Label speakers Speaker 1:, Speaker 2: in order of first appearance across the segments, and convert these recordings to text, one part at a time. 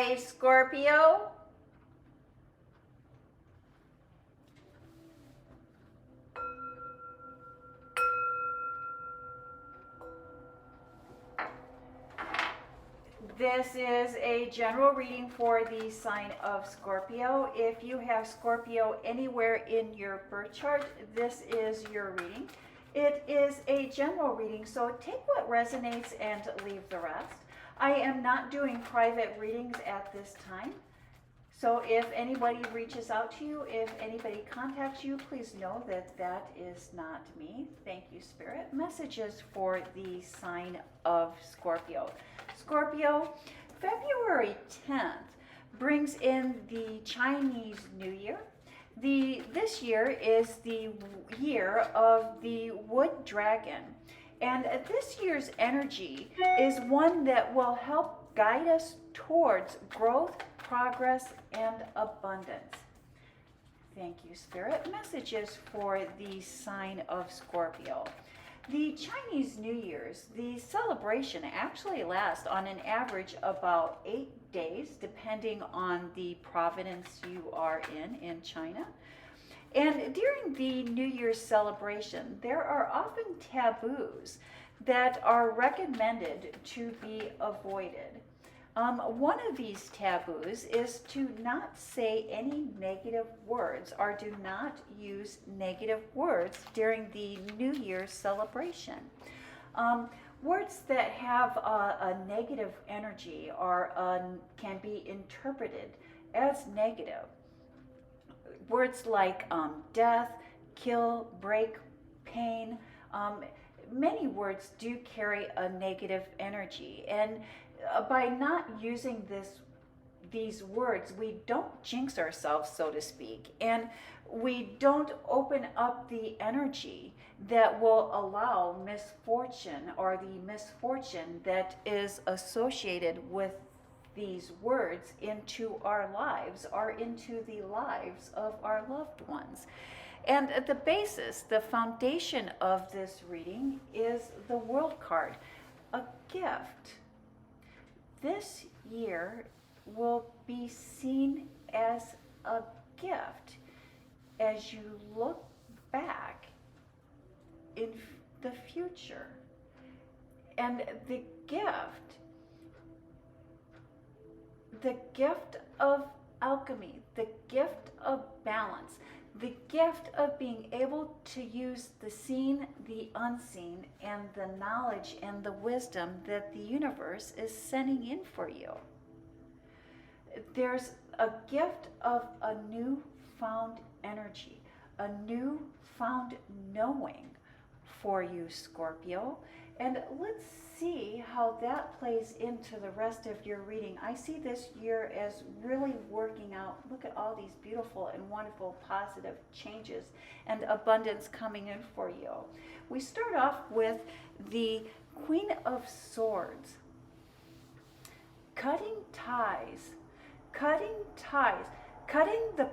Speaker 1: Hi, Scorpio. This is a general reading for the sign of Scorpio. If you have Scorpio anywhere in your birth chart, this is your reading. It is a general reading, so take what resonates and leave the rest. I am not doing private readings at this time. So if anybody reaches out to you, if anybody contacts you, please know that that is not me. Thank you, Spirit. Messages for the sign of Scorpio. Scorpio, February 10th brings in the Chinese New Year. This year is the year of the wood dragon. And this year's energy is one that will help guide us towards growth, progress, and abundance. Thank you, Spirit. Messages for the sign of Scorpio. The Chinese New Year's, the celebration actually lasts on an average about 8 days, depending on the province you are in China. And during the New Year's celebration, there are often taboos that are recommended to be avoided. One of these taboos is to not say any negative words or do not use negative words during the New Year's celebration. Words that have a negative energy or can be interpreted as negative. Words like death, kill, break, pain, many words do carry a negative energy. And by not using these words, we don't jinx ourselves, so to speak, and we don't open up the energy that will allow misfortune or the misfortune that is associated with these words into our lives or into the lives of our loved ones. And the basis, the foundation of this reading is the World card, a gift. This year will be seen as a gift as you look back in the future. And the gift of alchemy, the gift of balance, the gift of being able to use the seen, the unseen, and the knowledge and the wisdom that the universe is sending in for you. There's a gift of a newfound energy, a newfound knowing for you, Scorpio. And let's see how that plays into the rest of your reading. I see this year as really working out. Look at all these beautiful and wonderful positive changes and abundance coming in for you. We start off with the Queen of Swords. Cutting ties, cutting the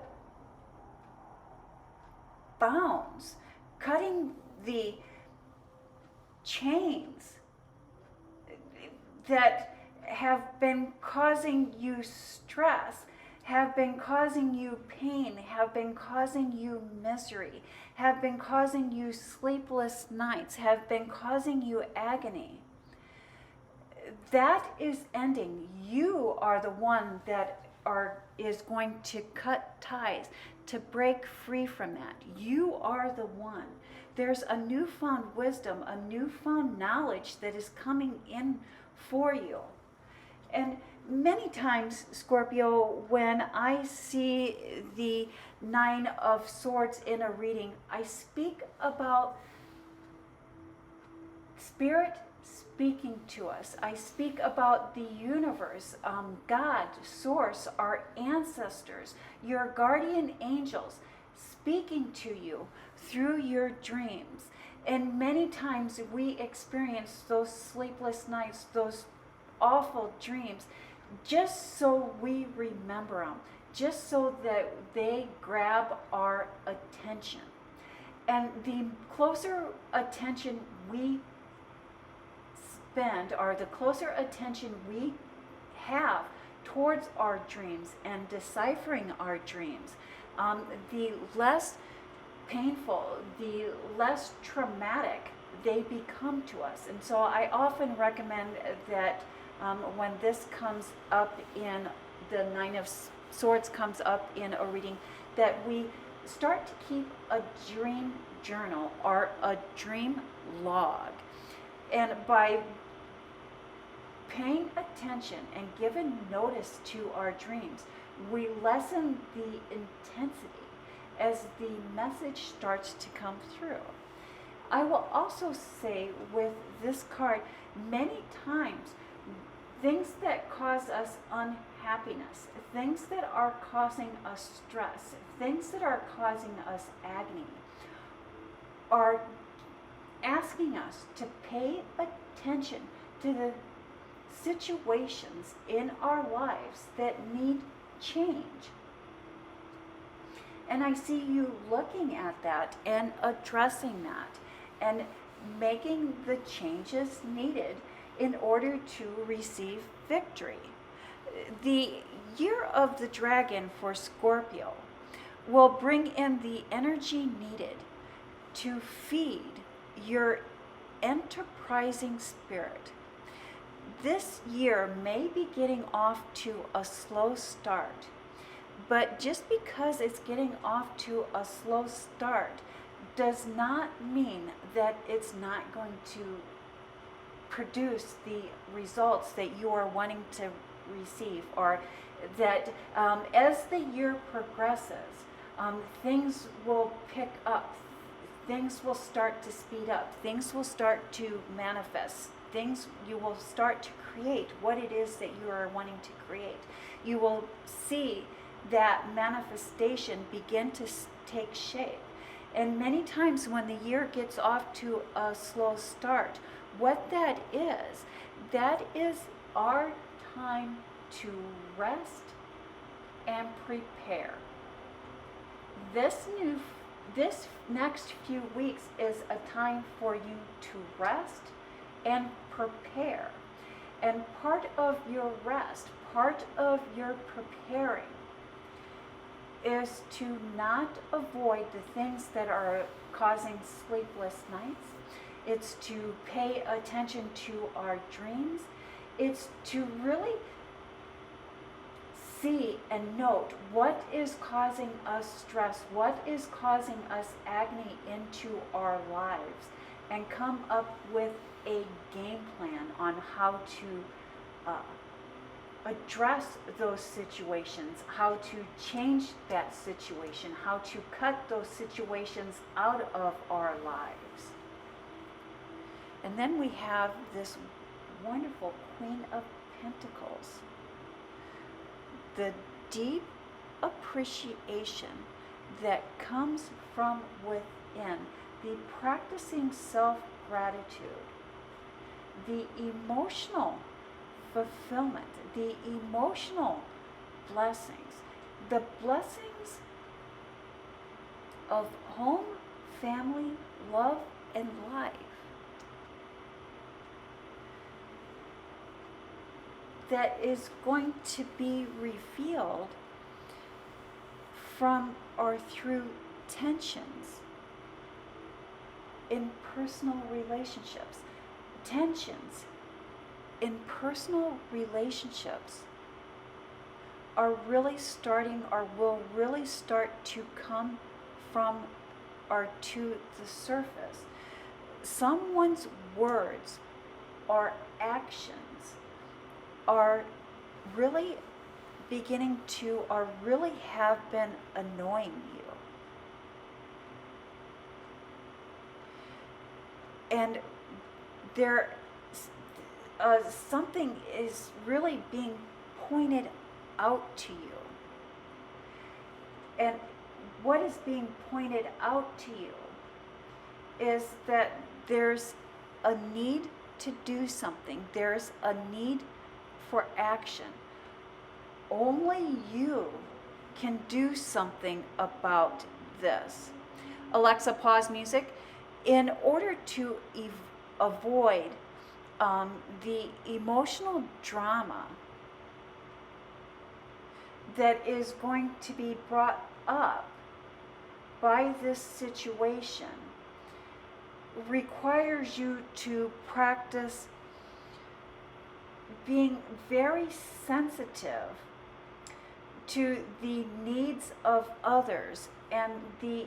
Speaker 1: bounds, cutting the chains that have been causing you stress, have been causing you pain, have been causing you misery, have been causing you sleepless nights, have been causing you agony. That is ending. You are the one that is going to cut ties, to break free from that. You are the one. There's a newfound wisdom, a newfound knowledge that is coming in for you. And many times, Scorpio, when I see the Nine of Swords in a reading, I speak about Spirit speaking to us. I speak about the universe, God, Source, our ancestors, your guardian angels speaking to you through your dreams. And many times we experience those sleepless nights, those awful dreams, just so we remember them, just so that they grab our attention. And the closer attention we spend, or the closer attention we have towards our dreams and deciphering our dreams, the less painful, the less traumatic they become to us. And so I often recommend that when this comes up in the Nine of Swords comes up in a reading, that we start to keep a dream journal or a dream log. And by paying attention and giving notice to our dreams, we lessen the intensity as the message starts to come through. I will also say with this card, many times, things that cause us unhappiness, things that are causing us stress, things that are causing us agony, are asking us to pay attention to the situations in our lives that need change. And I see you looking at that and addressing that and making the changes needed in order to receive victory. The year of the dragon for Scorpio will bring in the energy needed to feed your enterprising spirit. This year may be getting off to a slow start, but just because it's getting off to a slow start does not mean that it's not going to produce the results that you are wanting to receive, or that as the year progresses, things will pick up, things will start to speed up, things will start to manifest, things you will start to create what it is that you are wanting to create. You will see that manifestation begin to take shape. And many times when the year gets off to a slow start, what that is our time to rest and prepare. This next few weeks is a time for you to rest and prepare. And part of your rest, part of your preparing, is to not avoid the things that are causing sleepless nights. It's to pay attention to our dreams. It's to really see and note what is causing us stress, what is causing us agony into our lives, and come up with a game plan on how to address those situations, how to change that situation, how to cut those situations out of our lives. And then we have this wonderful Queen of Pentacles. The deep appreciation that comes from within, the practicing self-gratitude, the emotional fulfillment, the emotional blessings, the blessings of home, family, love, and life. That is going to be revealed from or through tensions in personal relationships. Tensions in personal relationships are really starting, or will really start to come from or to the surface. Someone's words or actions are really beginning to, or really have been annoying you. And there, something is really being pointed out to you. And what is being pointed out to you is that there's a need to do something. There's a need for action. Only you can do something about this. Alexa, pause music. In order to avoid the emotional drama that is going to be brought up by this situation requires you to practice being very sensitive to the needs of others and the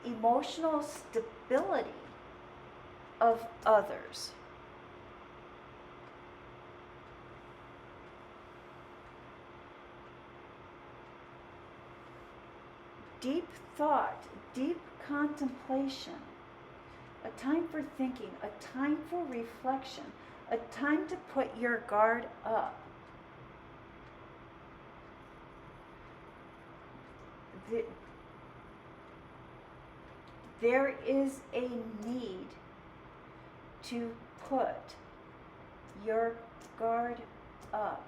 Speaker 1: emotional stability of others. Deep thought, deep contemplation, a time for thinking, a time for reflection, a time to put your guard up. There is a need to put your guard up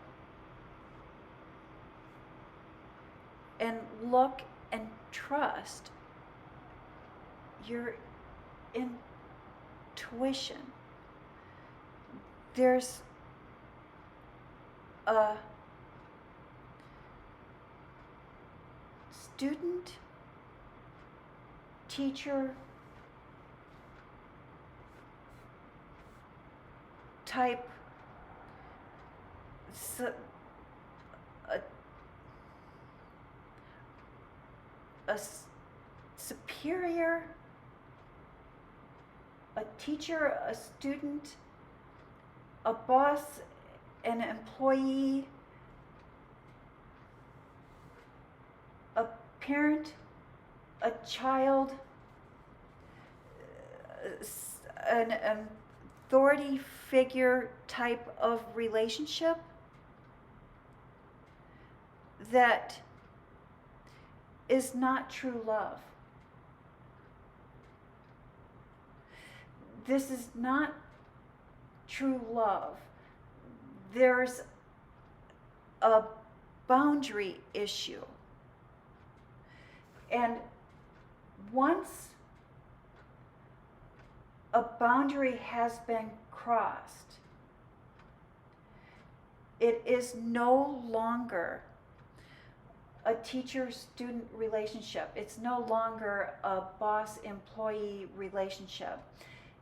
Speaker 1: and look and trust your intuition. There's a student teacher type a superior, a teacher, a student, a boss, an employee, a parent, a child, an authority figure type of relationship that is not true love. This is not true love. There's a boundary issue. And once a boundary has been crossed, it is no longer a teacher-student relationship. It's no longer a boss-employee relationship.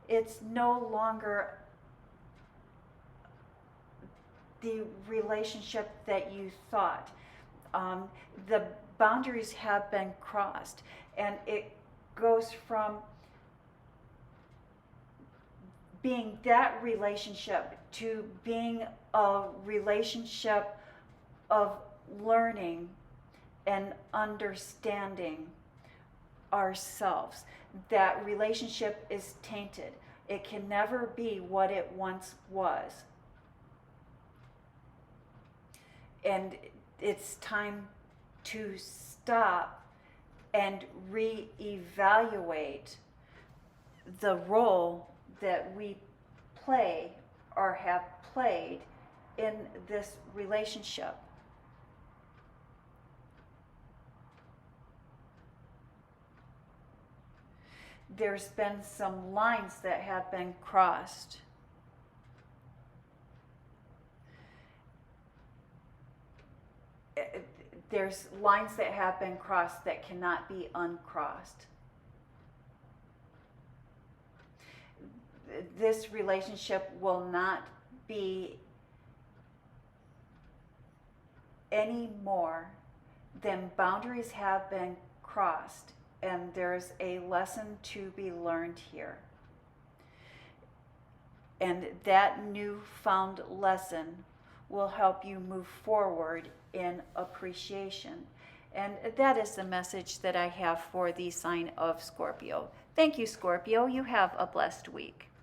Speaker 1: It's no longer the relationship that you thought. The boundaries have been crossed, and it goes from being that relationship to being a relationship of learning and understanding ourselves. That relationship is tainted. It can never be what it once was. And it's time to stop and reevaluate the role that we play or have played in this relationship. There's been some lines that have been crossed. There's lines that have been crossed that cannot be uncrossed. This relationship will not be any more than boundaries have been crossed, and there's a lesson to be learned here. And that newfound lesson will help you move forward in appreciation. And that is the message that I have for the sign of Scorpio. Thank you, Scorpio. You have a blessed week.